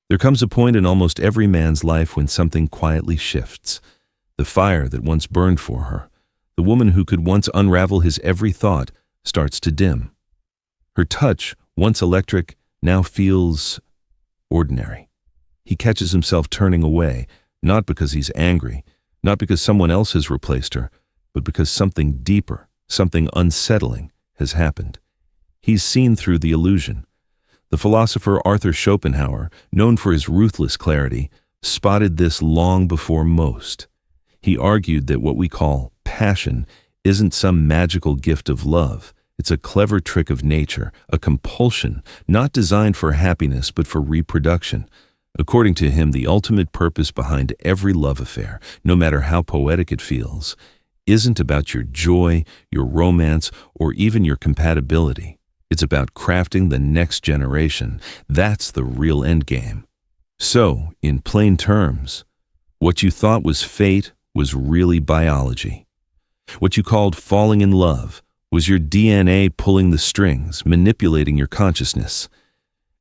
There comes a point in almost every man's life when something quietly shifts. The fire that once burned for her, the woman who could once unravel his every thought, starts to dim. Her touch, once electric, now feels ordinary. He catches himself turning away, not because he's angry, not because someone else has replaced her, but because something deeper, something unsettling, has happened. He's seen through the illusion. The philosopher Arthur Schopenhauer, known for his ruthless clarity, spotted this long before most. He argued that what we call passion isn't some magical gift of love. It's a clever trick of nature, a compulsion, not designed for happiness but for reproduction. According to him, the ultimate purpose behind every love affair, no matter how poetic it feels, isn't about your joy, your romance, or even your compatibility. It's about crafting the next generation. That's the real endgame. So, in plain terms, what you thought was fate was really biology. What you called falling in love was your DNA pulling the strings, manipulating your consciousness.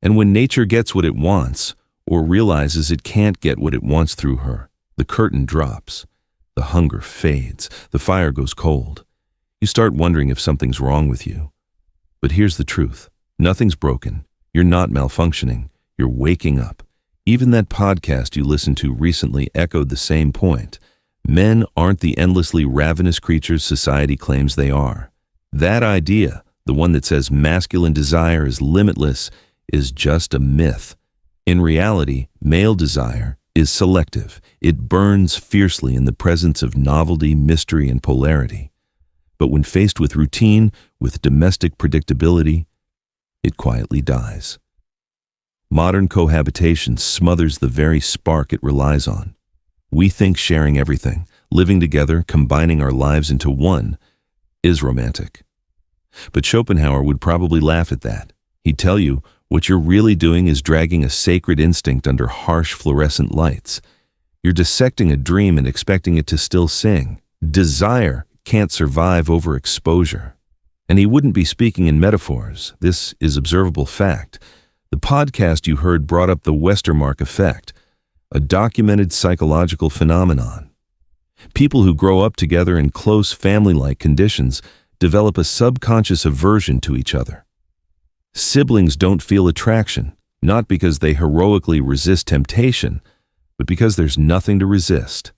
And when nature gets what it wants, or realizes it can't get what it wants through her, the curtain drops. The hunger fades. The fire goes cold. You start wondering if something's wrong with you. But here's the truth. Nothing's broken. You're not malfunctioning. You're waking up. Even that podcast you listened to recently echoed the same point. Men aren't the endlessly ravenous creatures society claims they are. That idea, the one that says masculine desire is limitless, is just a myth. In reality, male desire is selective. It burns fiercely in the presence of novelty, mystery, and polarity. But when faced with routine, with domestic predictability, it quietly dies. Modern cohabitation smothers the very spark it relies on. We think sharing everything, living together, combining our lives into one, is romantic. But Schopenhauer would probably laugh at that. He'd tell you, what you're really doing is dragging a sacred instinct under harsh fluorescent lights. You're dissecting a dream and expecting it to still sing. Desire can't survive overexposure. And he wouldn't be speaking in metaphors. This is observable fact. The podcast you heard brought up the Westermarck effect, a documented psychological phenomenon. People who grow up together in close family-like conditions develop a subconscious aversion to each other. Siblings don't feel attraction, not because they heroically resist temptation, but because there's nothing to resist.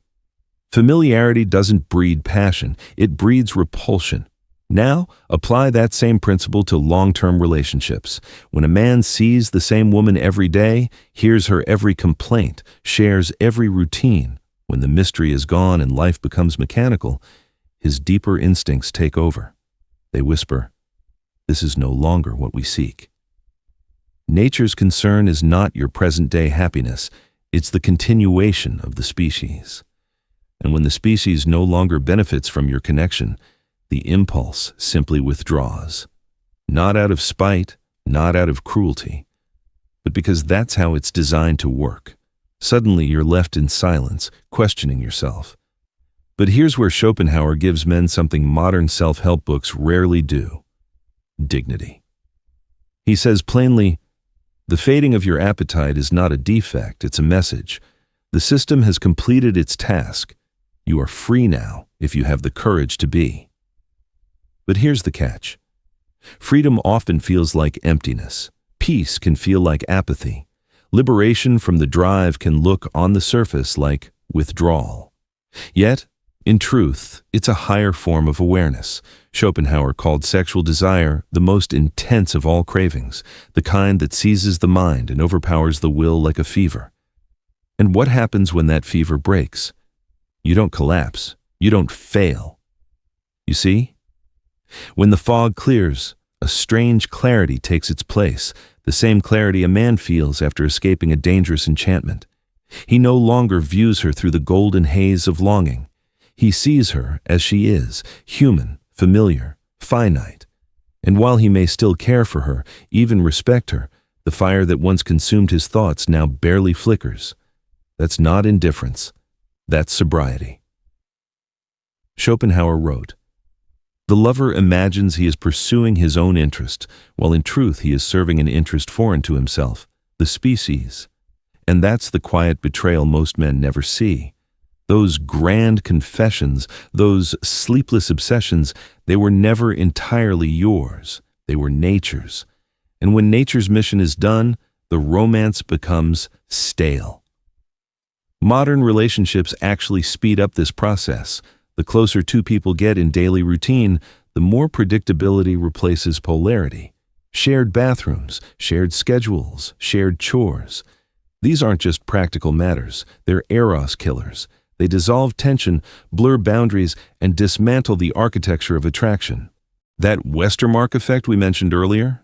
Familiarity doesn't breed passion, it breeds repulsion. Now, apply that same principle to long-term relationships. When a man sees the same woman every day, hears her every complaint, shares every routine, when the mystery is gone and life becomes mechanical, his deeper instincts take over. They whisper, "This is no longer what we seek." Nature's concern is not your present-day happiness, it's the continuation of the species. And when the species no longer benefits from your connection, the impulse simply withdraws. Not out of spite, not out of cruelty, but because that's how it's designed to work. Suddenly you're left in silence, questioning yourself. But here's where Schopenhauer gives men something modern self-help books rarely do: dignity. He says plainly, the fading of your appetite is not a defect, it's a message. The system has completed its task. You are free now if you have the courage to be. But here's the catch. Freedom often feels like emptiness. Peace can feel like apathy. Liberation from the drive can look on the surface like withdrawal. Yet, in truth, it's a higher form of awareness. Schopenhauer called sexual desire the most intense of all cravings, the kind that seizes the mind and overpowers the will like a fever. And what happens when that fever breaks? You don't collapse. You don't fail. You see? When the fog clears, a strange clarity takes its place, the same clarity a man feels after escaping a dangerous enchantment. He no longer views her through the golden haze of longing. He sees her as she is, human, familiar, finite. And while he may still care for her, even respect her, the fire that once consumed his thoughts now barely flickers. That's not indifference. That's sobriety. Schopenhauer wrote, "The lover imagines he is pursuing his own interest, while in truth he is serving an interest foreign to himself, the species. And that's the quiet betrayal most men never see. Those grand confessions, those sleepless obsessions, they were never entirely yours. They were nature's. And when nature's mission is done, the romance becomes stale. Modern relationships actually speed up this process. The closer two people get in daily routine, the more predictability replaces polarity. Shared bathrooms, shared schedules, shared chores. These aren't just practical matters, they're eros killers. They dissolve tension, blur boundaries, and dismantle the architecture of attraction. That Westermarck effect we mentioned earlier?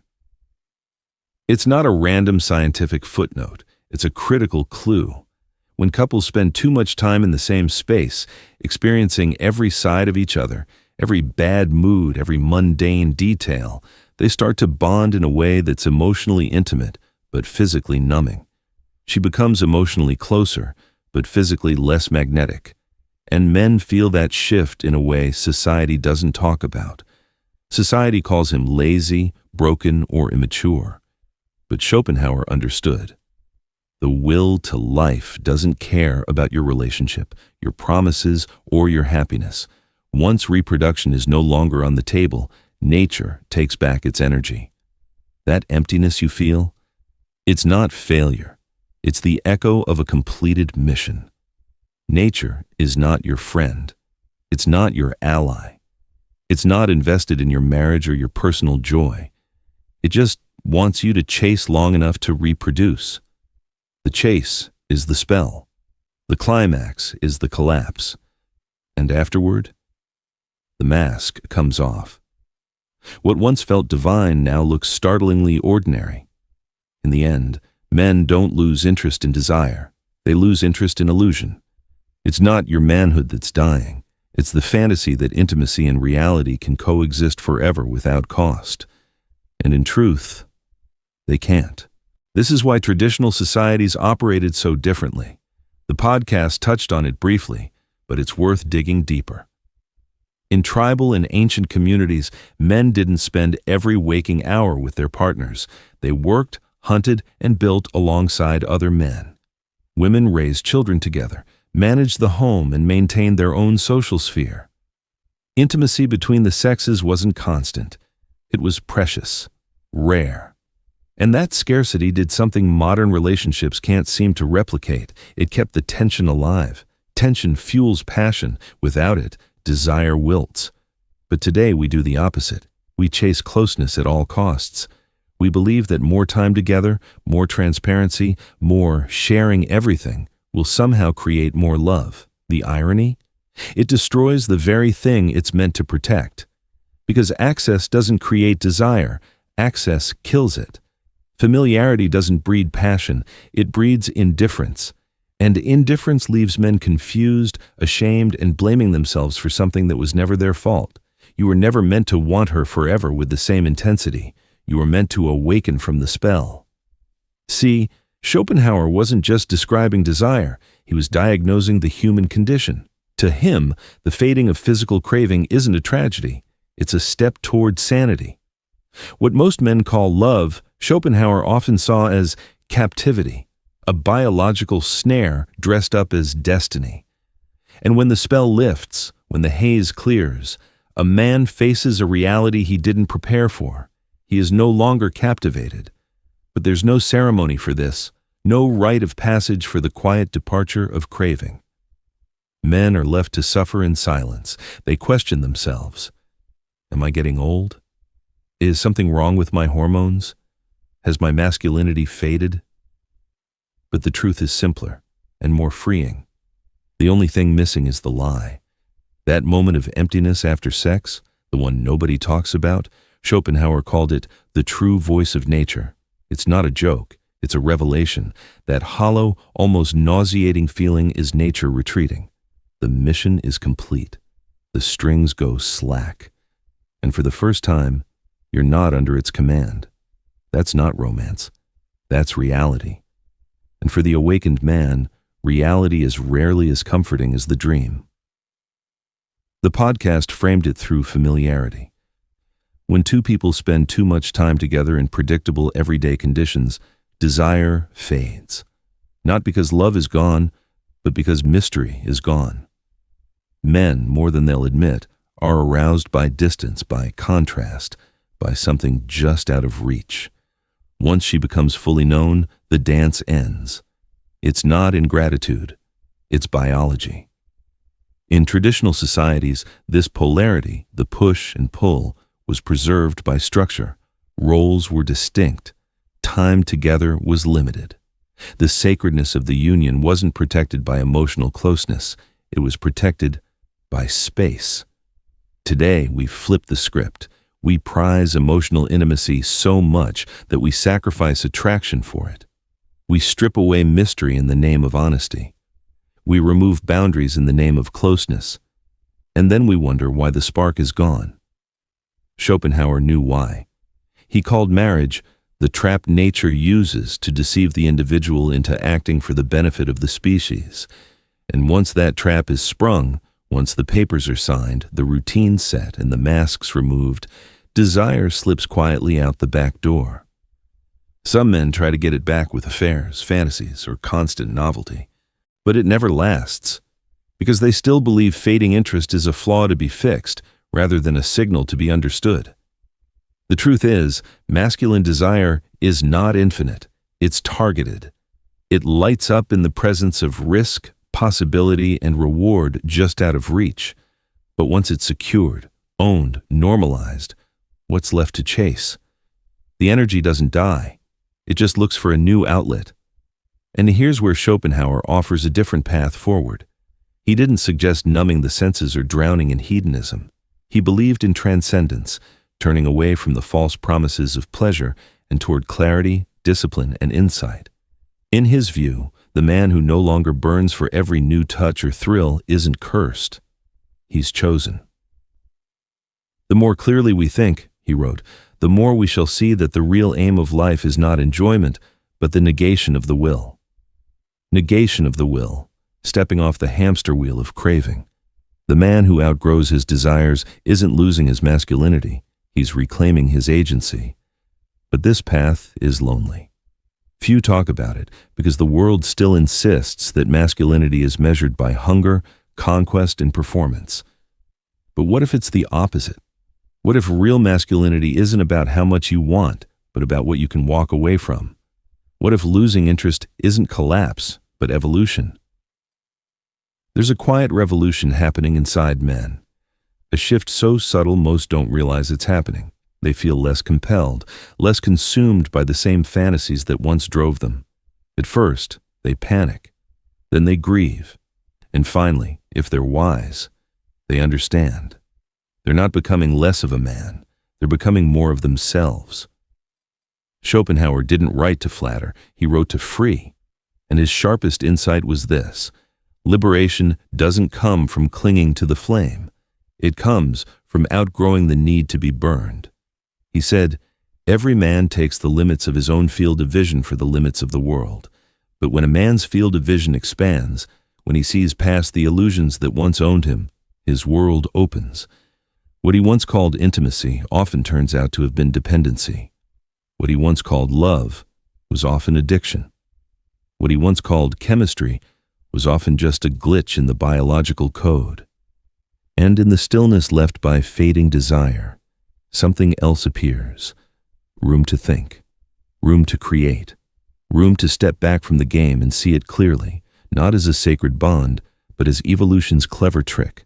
It's not a random scientific footnote, it's a critical clue. When couples spend too much time in the same space, experiencing every side of each other, every bad mood, every mundane detail, they start to bond in a way that's emotionally intimate, but physically numbing. She becomes emotionally closer, but physically less magnetic. And men feel that shift in a way society doesn't talk about. Society calls him lazy, broken, or immature. But Schopenhauer understood. The will to life doesn't care about your relationship, your promises, or your happiness. Once reproduction is no longer on the table, nature takes back its energy. That emptiness you feel, it's not failure. It's the echo of a completed mission. Nature is not your friend. It's not your ally. It's not invested in your marriage or your personal joy. It just wants you to chase long enough to reproduce. The chase is the spell. The climax is the collapse. And afterward, the mask comes off. What once felt divine now looks startlingly ordinary. In the end, men don't lose interest in desire. They lose interest in illusion. It's not your manhood that's dying. It's the fantasy that intimacy and reality can coexist forever without cost. And in truth, they can't. This is why traditional societies operated so differently. The podcast touched on it briefly, but it's worth digging deeper. In tribal and ancient communities, men didn't spend every waking hour with their partners. They worked, hunted, and built alongside other men. Women raised children together, managed the home, and maintained their own social sphere. Intimacy between the sexes wasn't constant. It was precious, rare. And that scarcity did something modern relationships can't seem to replicate. It kept the tension alive. Tension fuels passion. Without it, desire wilts. But today we do the opposite. We chase closeness at all costs. We believe that more time together, more transparency, more sharing everything will somehow create more love. The irony? It destroys the very thing it's meant to protect. Because access doesn't create desire, access kills it. Familiarity doesn't breed passion, it breeds indifference. And indifference leaves men confused, ashamed, and blaming themselves for something that was never their fault. You were never meant to want her forever with the same intensity. You were meant to awaken from the spell. See, Schopenhauer wasn't just describing desire, he was diagnosing the human condition. To him, the fading of physical craving isn't a tragedy, it's a step toward sanity. What most men call love, Schopenhauer often saw as captivity, a biological snare dressed up as destiny. And when the spell lifts, when the haze clears, a man faces a reality he didn't prepare for. He is no longer captivated. But there's no ceremony for this, no rite of passage for the quiet departure of craving. Men are left to suffer in silence. They question themselves. Am I getting old? Is something wrong with my hormones? Has my masculinity faded? But the truth is simpler and more freeing. The only thing missing is the lie. That moment of emptiness after sex, the one nobody talks about, Schopenhauer called it the true voice of nature. It's not a joke, it's a revelation. That hollow, almost nauseating feeling is nature retreating. The mission is complete. The strings go slack. And for the first time, you're not under its command. That's not romance. That's reality. And for the awakened man, reality is rarely as comforting as the dream. The podcast framed it through familiarity. When two people spend too much time together in predictable everyday conditions, desire fades. not because love is gone, but because mystery is gone. Men, more than they'll admit, are aroused by distance, by contrast, by something just out of reach. Once she becomes fully known, the dance ends. It's not ingratitude, it's biology. In traditional societies, this polarity, the push and pull, was preserved by structure. Roles were distinct. Time together was limited. The sacredness of the union wasn't protected by emotional closeness. It was protected by space. Today, we flip the script. We prize emotional intimacy so much that we sacrifice attraction for it. We strip away mystery in the name of honesty. We remove boundaries in the name of closeness. And then we wonder why the spark is gone. Schopenhauer knew why. He called marriage the trap nature uses to deceive the individual into acting for the benefit of the species. And once that trap is sprung, once the papers are signed, the routine set, and the masks removed, desire slips quietly out the back door. Some men try to get it back with affairs, fantasies, or constant novelty. But it never lasts, because they still believe fading interest is a flaw to be fixed, rather than a signal to be understood. The truth is, masculine desire is not infinite, it's targeted. It lights up in the presence of risk, possibility, and reward just out of reach. But once it's secured, owned, normalized, what's left to chase? The energy doesn't die. It just looks for a new outlet. And here's where Schopenhauer offers a different path forward. He didn't suggest numbing the senses or drowning in hedonism. He believed in transcendence, turning away from the false promises of pleasure and toward clarity, discipline, and insight. In his view, the man who no longer burns for every new touch or thrill isn't cursed. He's chosen. The more clearly we think, he wrote, the more we shall see that the real aim of life is not enjoyment, but the negation of the will. Negation of the will, stepping off the hamster wheel of craving. The man who outgrows his desires isn't losing his masculinity, he's reclaiming his agency. But this path is lonely. Few talk about it because the world still insists that masculinity is measured by hunger, conquest, and performance. But what if it's the opposite? What if real masculinity isn't about how much you want, but about what you can walk away from? What if losing interest isn't collapse, but evolution? There's a quiet revolution happening inside men. A shift so subtle most don't realize it's happening. They feel less compelled, less consumed by the same fantasies that once drove them. At first, they panic. Then they grieve. And finally, if they're wise, they understand. They're not becoming less of a man. They're becoming more of themselves. Schopenhauer didn't write to flatter. He wrote to free. And his sharpest insight was this: liberation doesn't come from clinging to the flame. It comes from outgrowing the need to be burned. He said, every man takes the limits of his own field of vision for the limits of the world. But when a man's field of vision expands, when he sees past the illusions that once owned him, his world opens. What he once called intimacy often turns out to have been dependency. What he once called love was often addiction. What he once called chemistry was often just a glitch in the biological code. And in the stillness left by fading desire, something else appears. Room to think, room to create, room to step back from the game and see it clearly, not as a sacred bond, but as evolution's clever trick.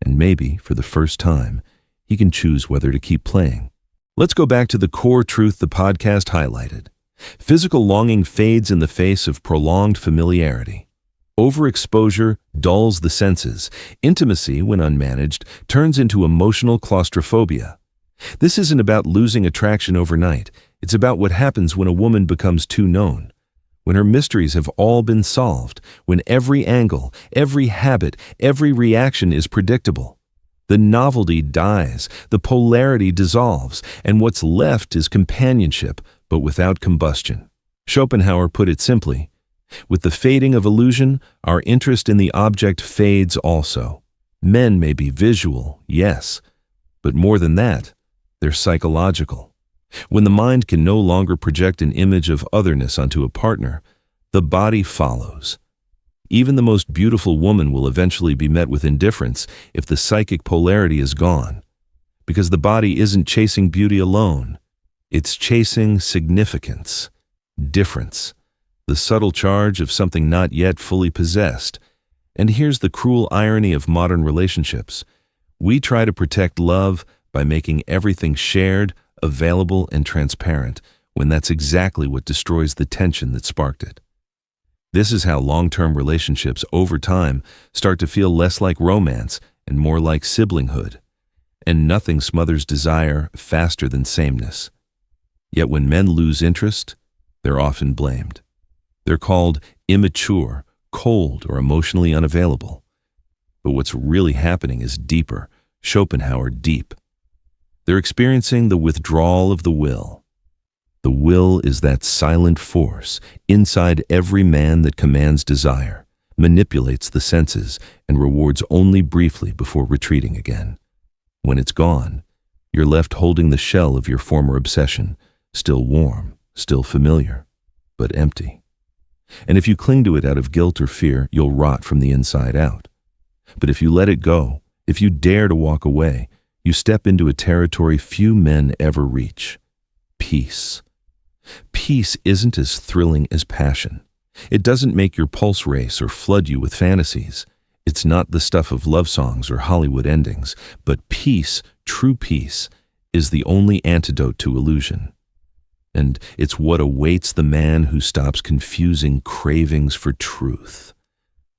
And maybe, for the first time, he can choose whether to keep playing. Let's go back to the core truth the podcast highlighted. Physical longing fades in the face of prolonged familiarity. Overexposure dulls the senses. Intimacy, when unmanaged, turns into emotional claustrophobia. This isn't about losing attraction overnight. It's about what happens when a woman becomes too known. When her mysteries have all been solved, when every angle, every habit, every reaction is predictable. The novelty dies, the polarity dissolves, and what's left is companionship, but without combustion. Schopenhauer put it simply, with the fading of illusion, our interest in the object fades also. Men may be visual, yes, but more than that, they're psychological. When the mind can no longer project an image of otherness onto a partner, the body follows. Even the most beautiful woman will eventually be met with indifference if the psychic polarity is gone, because the body isn't chasing beauty alone. It's chasing significance, difference, the subtle charge of something not yet fully possessed. And here's the cruel irony of modern relationships. We try to protect love by making everything shared, available, and transparent, when that's exactly what destroys the tension that sparked it. This is how long-term relationships over time start to feel less like romance and more like siblinghood. And nothing smothers desire faster than sameness. Yet when men lose interest, they're often blamed. They're called immature, cold, or emotionally unavailable. But what's really happening is deeper, Schopenhauer deep. They're experiencing the withdrawal of the will. The will is that silent force inside every man that commands desire, manipulates the senses, and rewards only briefly before retreating again. When it's gone, you're left holding the shell of your former obsession, still warm, still familiar, but empty. And if you cling to it out of guilt or fear, you'll rot from the inside out. But if you let it go, if you dare to walk away, you step into a territory few men ever reach: peace. Peace isn't as thrilling as passion. It doesn't make your pulse race or flood you with fantasies. It's not the stuff of love songs or Hollywood endings, but peace, true peace, is the only antidote to illusion. And it's what awaits the man who stops confusing cravings for truth.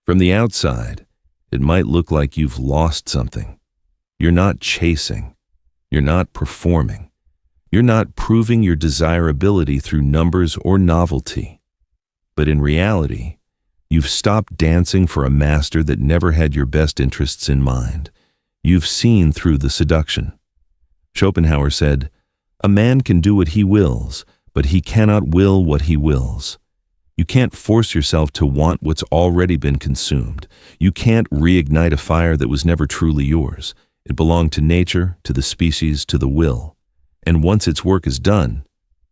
From the outside, it might look like you've lost something. You're not chasing. You're not performing. You're not proving your desirability through numbers or novelty. But in reality, you've stopped dancing for a master that never had your best interests in mind. You've seen through the seduction. Schopenhauer said, "A man can do what he wills, but he cannot will what he wills." You can't force yourself to want what's already been consumed. You can't reignite a fire that was never truly yours. It belonged to nature, to the species, to the will. And once its work is done,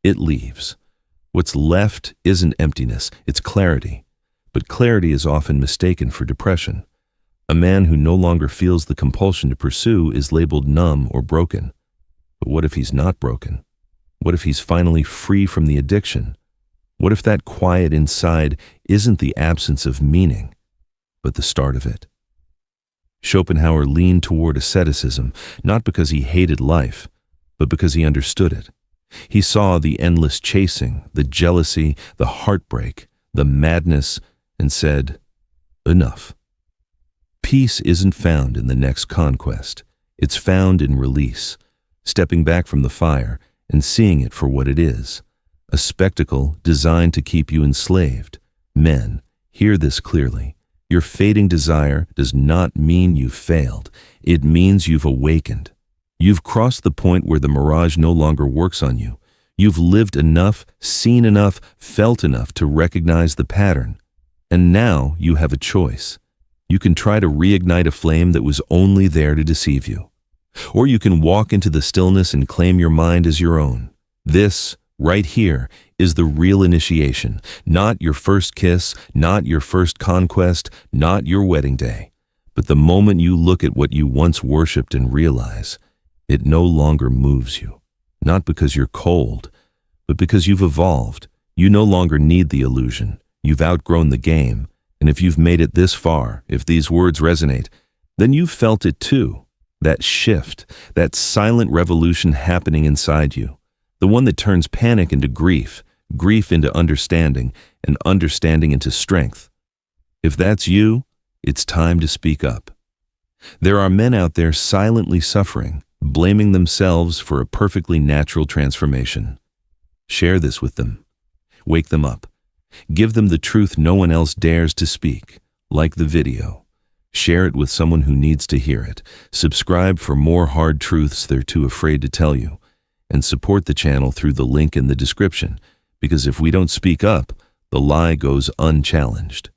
it leaves. What's left isn't emptiness, it's clarity. But clarity is often mistaken for depression. A man who no longer feels the compulsion to pursue is labeled numb or broken. But what if he's not broken? What if he's finally free from the addiction? What if that quiet inside isn't the absence of meaning, but the start of it? Schopenhauer leaned toward asceticism, not because he hated life, but because he understood it. He saw the endless chasing, the jealousy, the heartbreak, the madness, and said, "Enough." Peace isn't found in the next conquest. It's found in release, stepping back from the fire and seeing it for what it is, a spectacle designed to keep you enslaved. Men, hear this clearly. Your fading desire does not mean you've failed. It means you've awakened. You've crossed the point where the mirage no longer works on you. You've lived enough, seen enough, felt enough to recognize the pattern. And now you have a choice. You can try to reignite a flame that was only there to deceive you. Or you can walk into the stillness and claim your mind as your own. This, right here, is the real initiation. Not your first kiss, not your first conquest, not your wedding day. But the moment you look at what you once worshipped and realize, it no longer moves you. Not because you're cold, but because you've evolved. You no longer need the illusion. You've outgrown the game. And if you've made it this far, if these words resonate, then you've felt it too. That shift, that silent revolution happening inside you. The one that turns panic into grief, grief into understanding, and understanding into strength. If that's you, it's time to speak up. There are men out there silently suffering, blaming themselves for a perfectly natural transformation. Share this with them. Wake them up. Give them the truth no one else dares to speak. Like the video. Share it with someone who needs to hear it. Subscribe for more hard truths they're too afraid to tell you. And support the channel through the link in the description, because if we don't speak up, the lie goes unchallenged.